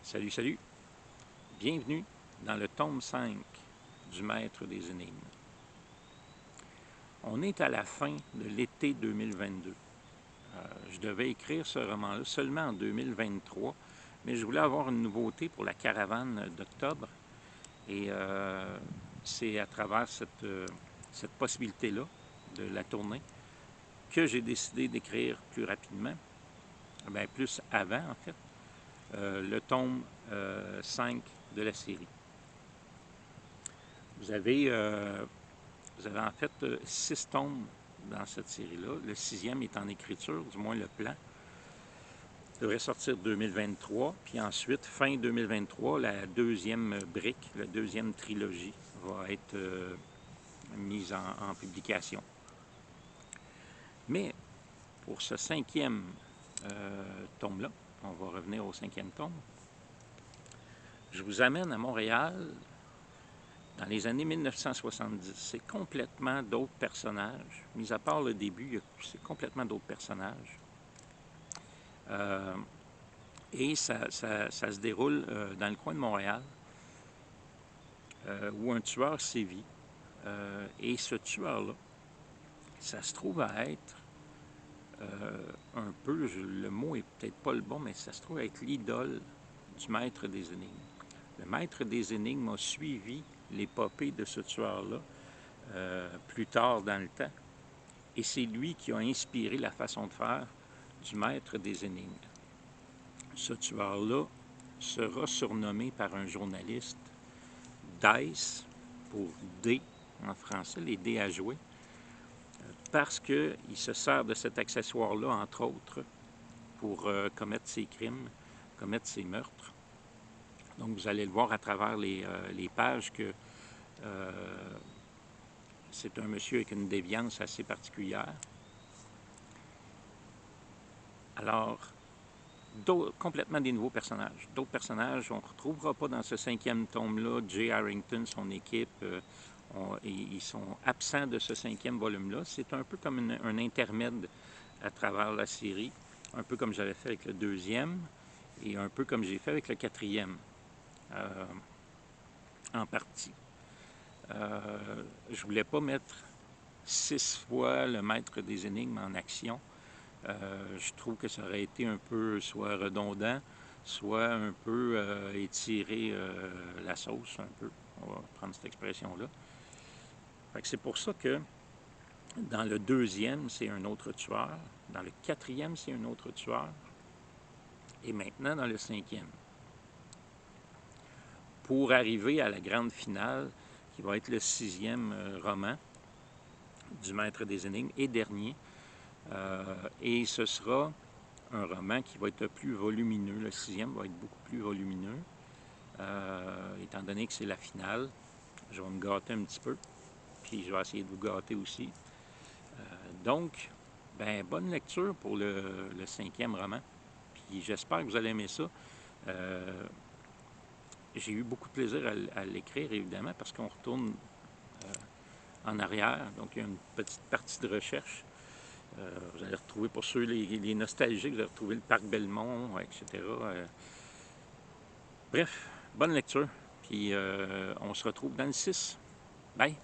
Salut, salut! Bienvenue dans le tome 5 du Maître des énigmes. On est à la fin de l'été 2022. Je devais écrire ce roman-là seulement en 2023, mais je voulais avoir une nouveauté pour la caravane d'octobre. Et c'est à travers cette possibilité-là de la tournée que j'ai décidé d'écrire plus rapidement, plus avant en fait, le tome 5 de la série. Vous avez en fait 6 tomes dans cette série-là. Le 6e est en écriture, du moins le plan. Il devrait sortir 2023, puis ensuite, fin 2023, la deuxième brique, la deuxième trilogie va être mise en publication. Mais pour ce 5e tome-là, on va revenir au 5e tome, je vous amène à Montréal dans les années 1970. C'est complètement d'autres personnages. Mis à part le début, c'est complètement d'autres personnages. Et ça se déroule dans le coin de Montréal, où un tueur sévit. Et ce tueur-là, ça se trouve à être un peu, le mot est peut-être pas le bon, mais ça se trouve à être l'idole du maître des énigmes. Le maître des énigmes a suivi l'épopée de ce tueur-là plus tard dans le temps. Et c'est lui qui a inspiré la façon de faire du maître des énigmes. Ce tueur-là sera surnommé par un journaliste Dice, pour D en français, les dés à jouer, parce qu'il se sert de cet accessoire-là, entre autres, pour commettre ses crimes, commettre ses meurtres. Donc, vous allez le voir à travers les pages que c'est un monsieur avec une déviance assez particulière. Alors, complètement des nouveaux personnages. D'autres personnages, on ne retrouvera pas dans ce 5e tome-là. Jay Harrington, son équipe, ils sont absents de ce 5e volume-là. C'est un peu comme un intermède à travers la série, un peu comme j'avais fait avec le 2e et un peu comme j'ai fait avec le 4e, en partie. Je voulais pas mettre 6 fois le maître des énigmes en action. Je trouve que ça aurait été un peu soit redondant, soit un peu étirer la sauce, un peu. On va prendre cette expression-là. C'est pour ça que dans le 2e, c'est un autre tueur. Dans le 4e, c'est un autre tueur. Et maintenant, dans le 5e. Pour arriver à la grande finale, qui va être le 6e roman du Maître des énigmes et dernier. Et ce sera un roman qui va être plus volumineux. Le 6e va être beaucoup plus volumineux, étant donné que c'est la finale. Je vais me gâter un petit peu, puis je vais essayer de vous gâter aussi. Donc, bonne lecture pour le 5e roman. Puis j'espère que vous allez aimer ça. J'ai eu beaucoup de plaisir à l'écrire, évidemment, parce qu'on retourne en arrière. Donc, il y a une petite partie de recherche. Vous allez retrouver, pour ceux, les nostalgiques, vous allez retrouver le parc Belmont, etc. Bref, bonne lecture. Puis on se retrouve dans le 6. Bye!